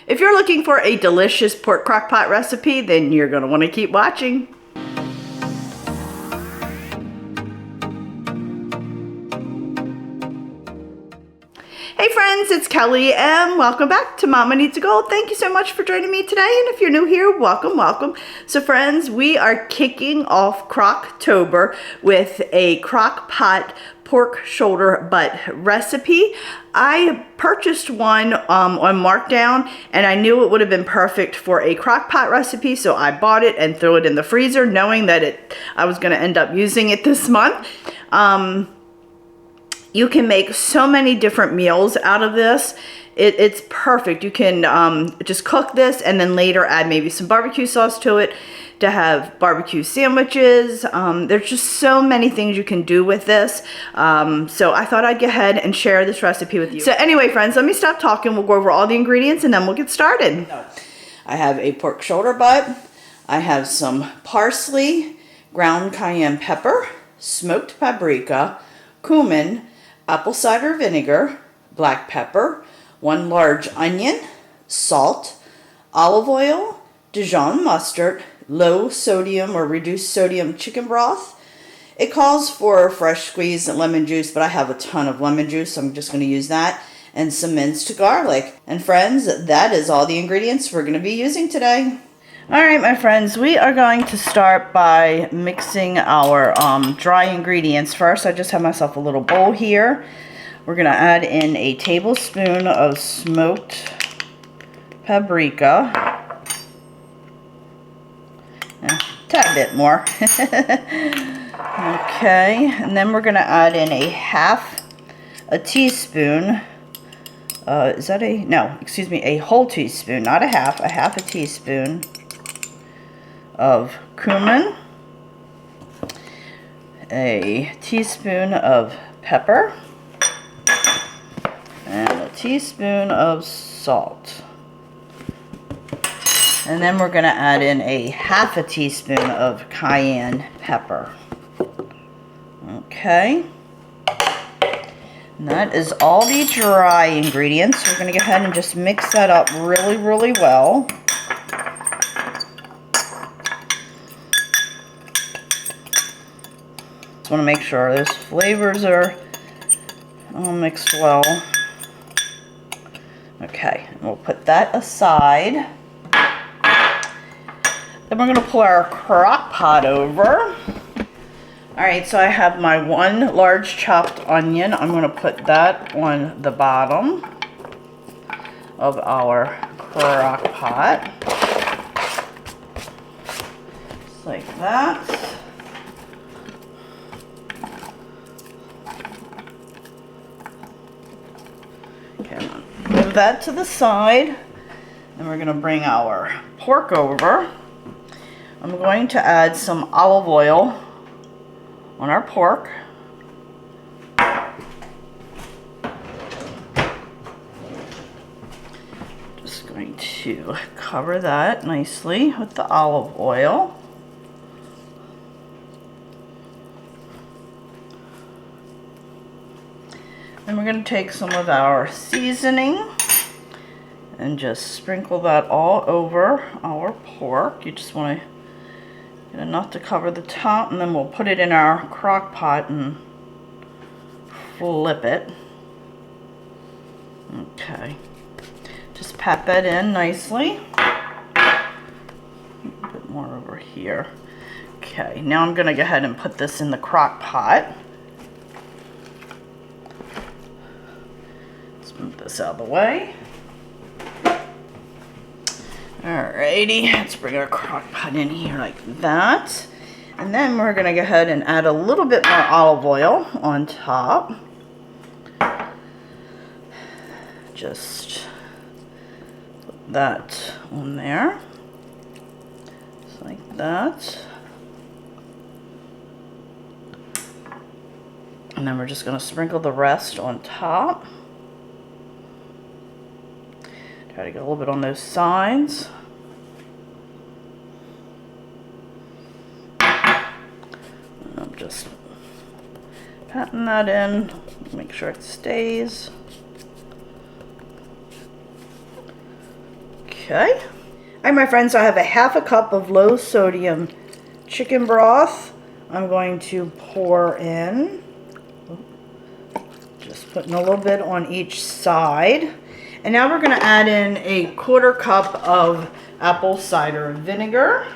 If you're looking for a delicious pork crock pot recipe, then you're going to want to keep watching. Hey friends, it's Kelly and welcome back to Mama Needs a Goal. Thank you so much for joining me today, and if you're new here, welcome, welcome. So friends, we are kicking off Crocktober with a crock pot pork shoulder butt recipe. I purchased one on markdown, and I knew it would have been perfect for a crock pot recipe, so I bought it and threw it in the freezer knowing that I was going to end up using it this month. You can make so many different meals out of this. It's perfect. You can just cook this and then later add maybe some barbecue sauce to it to have barbecue sandwiches. There's just so many things you can do with this. So I thought I'd go ahead and share this recipe with you. So anyway, friends, let me stop talking. We'll go over all the ingredients and then we'll get started. I have a pork shoulder butt. I have some parsley, ground cayenne pepper, smoked paprika, cumin, apple cider vinegar, black pepper, 1 large onion, salt, olive oil, Dijon mustard, low sodium or reduced sodium chicken broth. It calls for fresh squeezed lemon juice, but I have a ton of lemon juice, so I'm just going to use that, and some minced garlic. And friends, that is all the ingredients we're going to be using today. Alright my friends, we are going to start by mixing our dry ingredients first. I just have myself a little bowl here. We're going to add in a tablespoon of smoked paprika. A tad bit more. Okay, and then we're going to add in a teaspoon. A whole teaspoon, not a half a teaspoon of cumin, a teaspoon of pepper, and a teaspoon of salt. And then we're going to add in a half a teaspoon of cayenne pepper. Okay. And that is all the dry ingredients. We're going to go ahead and just mix that up really, really well. Want to make sure those flavors are all mixed well. Okay, and we'll put that aside. Then we're going to pull our crock pot over. Alright, so I have my 1 large chopped onion. I'm going to put that on the bottom of our crock pot. Just like that. Move that to the side, and we're going to bring our pork over. I'm going to add some olive oil on our pork. Just going to cover that nicely with the olive oil. Then we're going to take some of our seasoning and just sprinkle that all over our pork. You just want to get enough to cover the top, and then we'll put it in our crock pot and flip it. Okay. Just pat that in nicely. A bit more over here. Okay, now I'm going to go ahead and put this in the crock pot. Move this out of the way. Alrighty, let's bring our crock pot in here like that. And then we're going to go ahead and add a little bit more olive oil on top. Just put that on there. Just like that. And then we're just going to sprinkle the rest on top. Try to get a little bit on those sides. I'm just patting that in, make sure it stays. Okay. All right, my friends, so I have a half a cup of low sodium chicken broth. I'm going to pour in. Just putting a little bit on each side. And now we're going to add in a 1/4 cup of apple cider vinegar.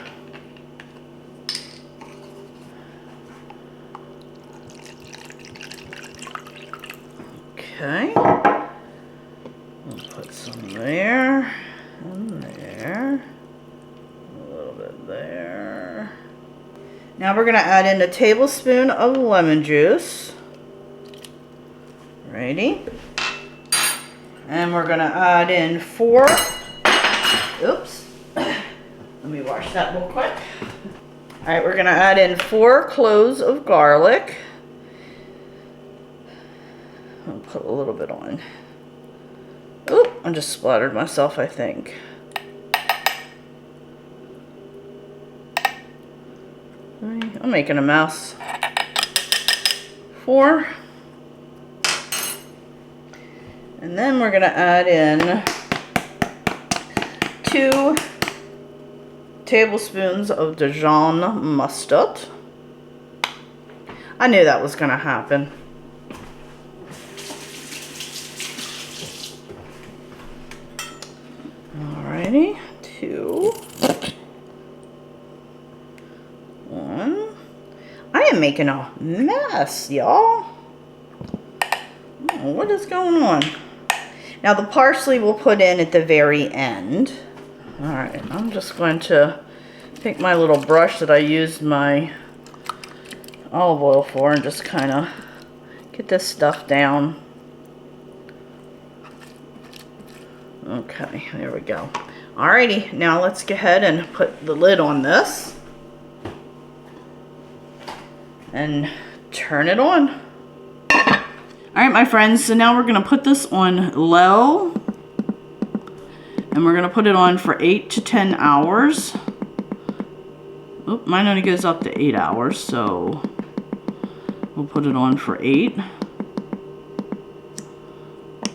Okay. We'll put some there and there. A little bit there. Now we're going to add in a tablespoon of lemon juice. Righty. And we're going to add in 4, oops, let me wash that real quick. All right, we're going to add in 4 cloves of garlic. I'll put a little bit on. Oop, I just splattered myself, I think. I'm making a mess. 4. And then we're going to add in 2 tablespoons of Dijon mustard. I knew that was going to happen. Alrighty, 2. 1. I am making a mess, y'all. What is going on? Now the parsley we'll put in at the very end. Alright, I'm just going to take my little brush that I used my olive oil for and just kind of get this stuff down. Okay, there we go. Alrighty, now let's go ahead and put the lid on this and turn it on. Alright, my friends, so now we're going to put this on low, and we're going to put it on for 8 to 10 hours. Oop, mine only goes up to 8 hours, so we'll put it on for 8.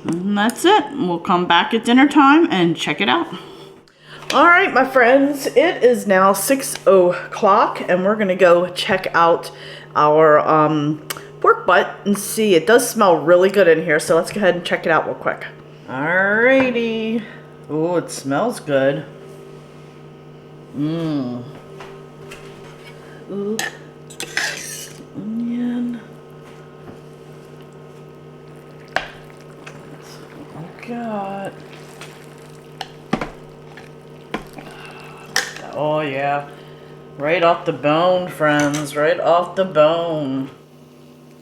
And that's it. We'll come back at dinner time and check it out. Alright, my friends, it is now 6 o'clock, and we're going to go check out our pork butt and see. It does smell really good in here, so let's go ahead and check it out real quick. Alrighty. Oh, it smells good. Mmm. Ooh. Onion. That's what we got. Oh yeah. Right off the bone, friends. Right off the bone.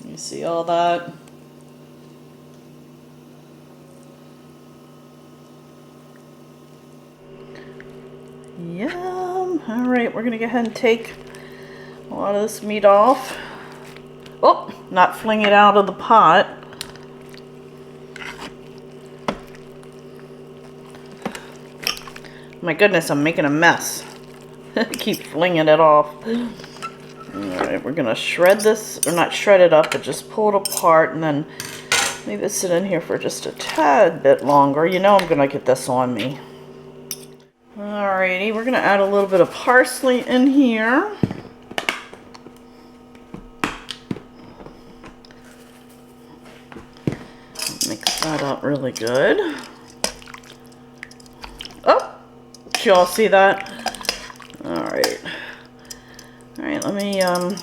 You see all that? Yum. Alright, we're going to go ahead and take a lot of this meat off. Oh, not fling it out of the pot. My goodness, I'm making a mess. I keep flinging it off. Alright, we're going to shred this, or not shred it up, but just pull it apart and then leave it sit in here for just a tad bit longer. You know I'm going to get this on me. Alrighty, we're going to add a little bit of parsley in here. Mix that up really good. Oh, did you all see that? Alright. Alright, let me turn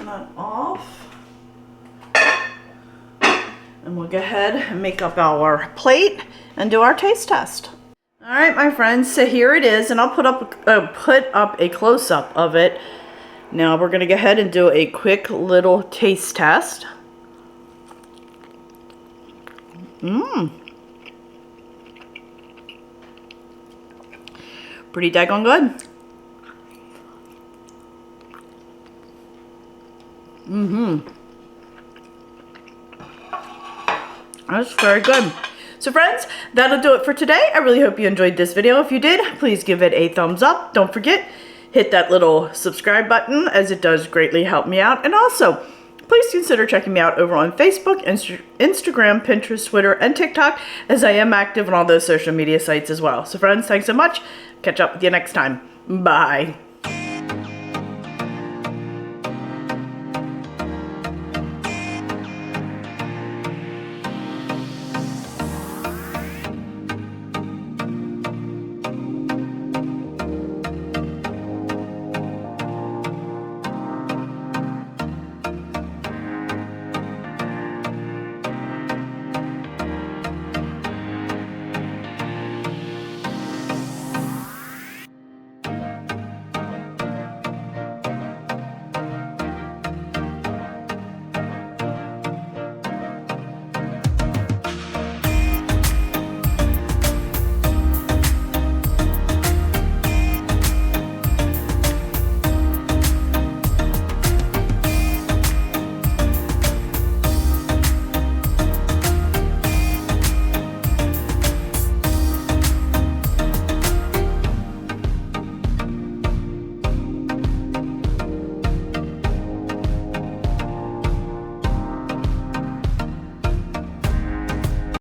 that off. And we'll go ahead and make up our plate and do our taste test. Alright, my friends, so here it is, and I'll put up a close-up of it. Now we're going to go ahead and do a quick little taste test. Mmm. Pretty daggone good. That's very good. So friends, that'll do it for today. I really hope you enjoyed this video. If you did, please give it a thumbs up. Don't forget, hit that little subscribe button, as it does greatly help me out. And also, please consider checking me out over on Facebook, Instagram, Pinterest, Twitter, and TikTok, as I am active on all those social media sites as well. So friends, thanks so much. Catch up with you next time. Bye.